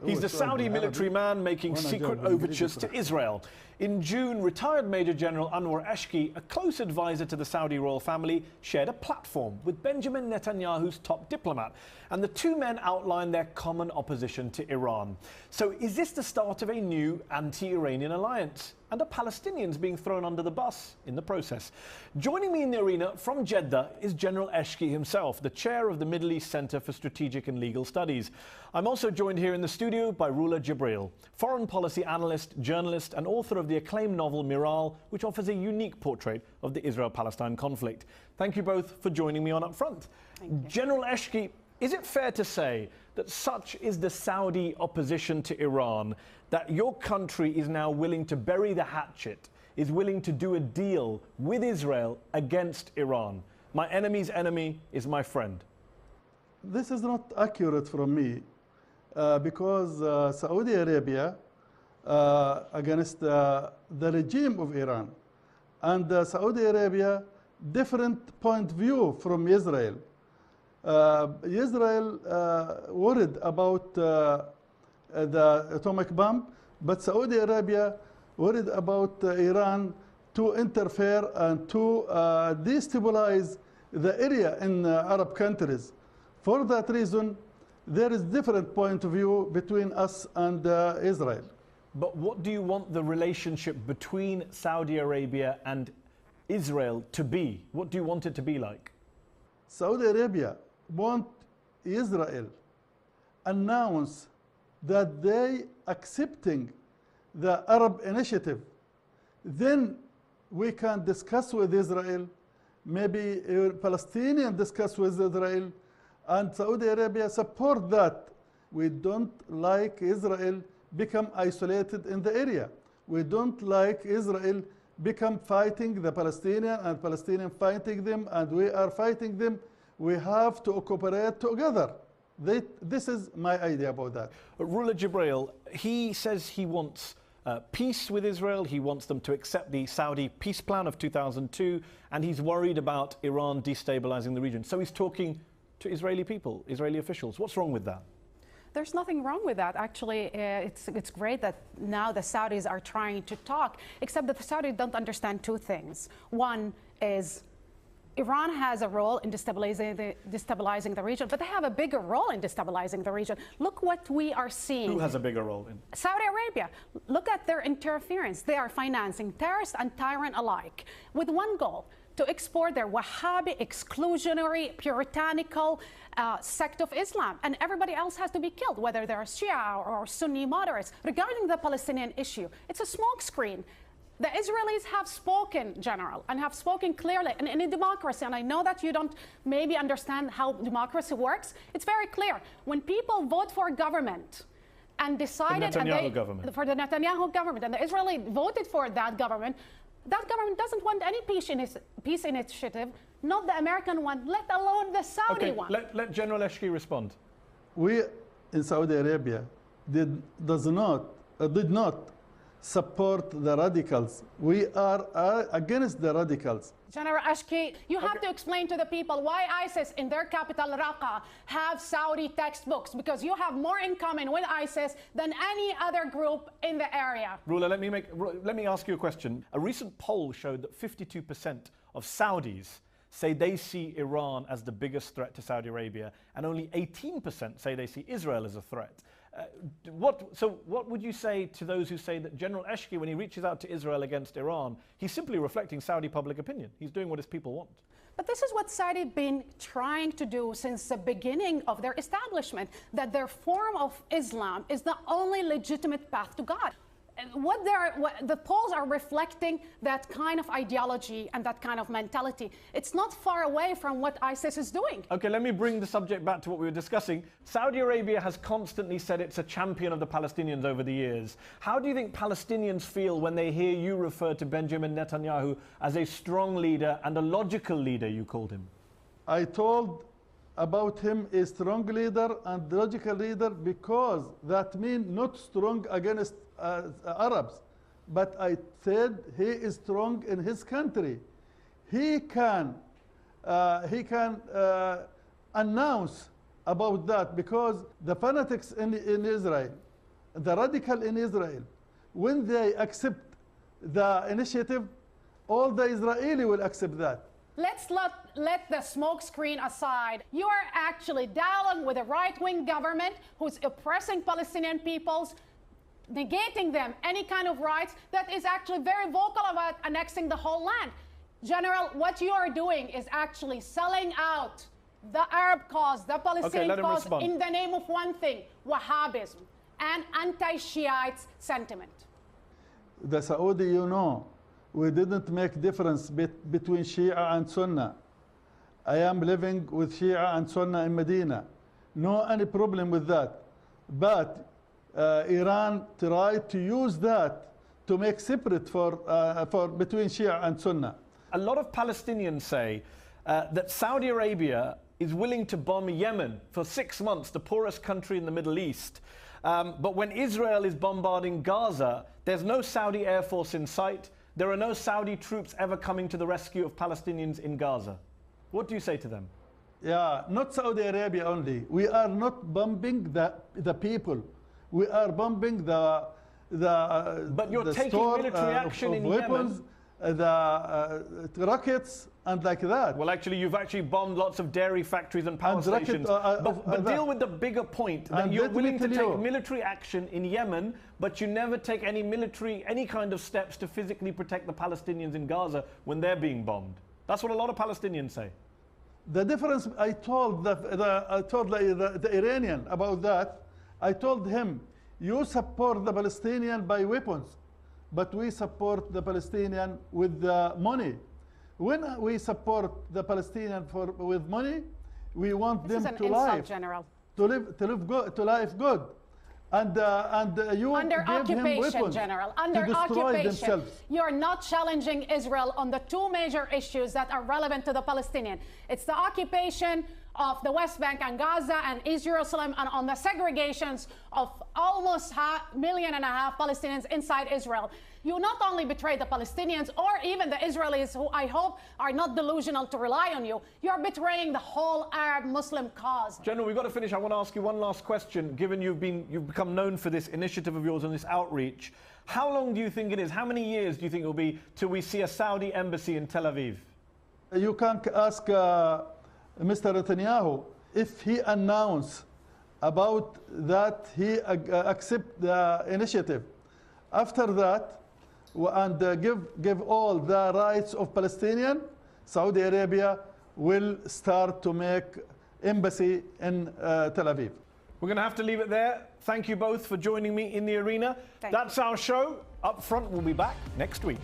He's the Saudi military man making secret overtures to Israel. In June, retired Major General Anwar Ashki, a close advisor to the Saudi royal family, shared a platform with Benjamin Netanyahu's top diplomat, and the two men outlined their common opposition to Iran. So is this the start of a new anti-Iranian alliance? And are Palestinians being thrown under the bus in the process? Joining me in the arena from Jeddah is General Ashki himself, the chair of the Middle East Center for Strategic and Legal Studies. I'm also joined here in the studio by Rola Jibbreel, foreign policy analyst, journalist and author of the acclaimed novel Miral, which offers a unique portrait of the Israel-Palestine conflict. Thank you both for joining me on Up Front. General Ashki, is it fair to say that such is the Saudi opposition to Iran that your country is now willing to bury the hatchet, is willing to do a deal with Israel against Iran? My enemy's enemy is my friend. This is not accurate from me because Saudi Arabia against the regime of Iran, and Saudi Arabia different point of view from Israel. Israel worried about the atomic bomb, but Saudi Arabia worried about Iran to interfere and to destabilize the area in Arab countries. For that reason, there is different point of view between us and Israel. But what do you want the relationship between Saudi Arabia and Israel to be? What do you want it to be like? Saudi Arabia want Israel announce that they accepting the Arab initiative. Then we can discuss with Israel, maybe Palestinian discuss with Israel, and Saudi Arabia support that. We don't like Israel become isolated in the area. We don't like Israel become fighting the Palestinian and Palestinian fighting them, and we are fighting them. We have to cooperate together. This is my idea about that. Rola Jibbreel, he says he wants peace with Israel. He wants them to accept the Saudi peace plan of 2002, and he's worried about Iran destabilizing the region. So he's talking to Israeli people, Israeli officials. What's wrong with that? There's nothing wrong with that. Actually, it's great that now the Saudis are trying to talk, except that the Saudis don't understand two things. One is Iran has a role in destabilizing the region, but they have a bigger role in destabilizing the region. Look what we are seeing. Who has a bigger role in? Saudi Arabia. Look at their interference. They are financing terrorists and tyrant alike with one goal: to export their Wahhabi, exclusionary, puritanical sect of Islam. And everybody else has to be killed, whether they're Shia or Sunni moderates. Regarding the Palestinian issue, it's a smokescreen. The Israelis have spoken, General, and have spoken clearly. And in a democracy, and I know that you don't maybe understand how democracy works, it's very clear. When people vote for a government and decided for the Netanyahu government, and the Israeli voted for that government doesn't want any peace initiative, not the American one, let alone the Saudi one. Let General Ashki respond. We in Saudi Arabia did not support the radicals. We are against the radicals. General Ashki, you have to explain to the people why ISIS in their capital Raqqa have Saudi textbooks, because you have more in common with ISIS than any other group in the area. Rola, let me ask you a question. A recent poll showed that 52% of Saudis say they see Iran as the biggest threat to Saudi Arabia, and only 18% say they see Israel as a threat. What would you say to those who say that General Ashki, when he reaches out to Israel against Iran, he's simply reflecting Saudi public opinion? He's doing what his people want. But this is what Saudi have been trying to do since the beginning of their establishment, that their form of Islam is the only legitimate path to God. What the polls are reflecting that kind of ideology and that kind of mentality. It's not far away from what ISIS is doing. Okay, let me bring the subject back to what we were discussing. Saudi Arabia has constantly said it's a champion of the Palestinians over the years. How do you think Palestinians feel when they hear you refer to Benjamin Netanyahu as a strong leader and a logical leader, you called him? I told about him a strong leader and logical leader because that means not strong against Arabs, but I said he is strong in his country. He can announce about that, because the fanatics in Israel the radical in Israel, when they accept the initiative, all the Israeli will accept that. Let's let the smokescreen aside. You are actually dialoguing with a right-wing government who's oppressing Palestinian peoples, negating them any kind of rights, that is actually very vocal about annexing the whole land. General, what you are doing is actually selling out the Arab cause, the Palestinian cause, in the name of one thing, Wahhabism and anti-Shiite sentiment. The Saudi, you know, we didn't make difference between Shia and Sunnah. I am living with Shia and Sunnah in Medina. No any problem with that. But Iran tried to use that to make separate for between Shia and Sunnah. A lot of Palestinians say that Saudi Arabia is willing to bomb Yemen for 6 months, the poorest country in the Middle East. But when Israel is bombarding Gaza, there's no Saudi Air Force in sight. There are no Saudi troops ever coming to the rescue of Palestinians in Gaza. What do you say to them? Yeah, not Saudi Arabia only. We are not bombing the people. We are bombing the But you're taking military action in weapons, Yemen. The rockets and like that. Well, actually, you've actually bombed lots of dairy factories and power stations. But deal with the bigger point that you're willing to take military action in Yemen, but you never take any kind of steps to physically protect the Palestinians in Gaza when they're being bombed. That's what a lot of Palestinians say. The difference, I told the Iranian about that. I told him, you support the Palestinian by weapons, but we support the Palestinian with the money. When we support the Palestinian with money, we want them to live, General. to live good, and you under give him occupation, weapons General. Under to destroy occupation, themselves. you're not challenging Israel on the two major issues that are relevant to the Palestinian. It's the occupation of the West Bank and Gaza and East Jerusalem, and on the segregations of almost 1.5 million Palestinians inside Israel. You not only betray the Palestinians or even the Israelis, who I hope are not delusional to rely on you, you're betraying the whole Arab Muslim cause. General, we've got to finish. I want to ask you one last question. Given you've become known for this initiative of yours and this outreach, how long do you think it is? How many years do you think it will be till we see a Saudi embassy in Tel Aviv? You can ask Mr. Netnyahu if he announced about that he accept the initiative. After that, and give all the rights of Palestinian, Saudi Arabia will start to make embassy in Tel Aviv. We're going to have to leave it there. Thank you both for joining me in the arena. That's our show. Up Front will be back next week.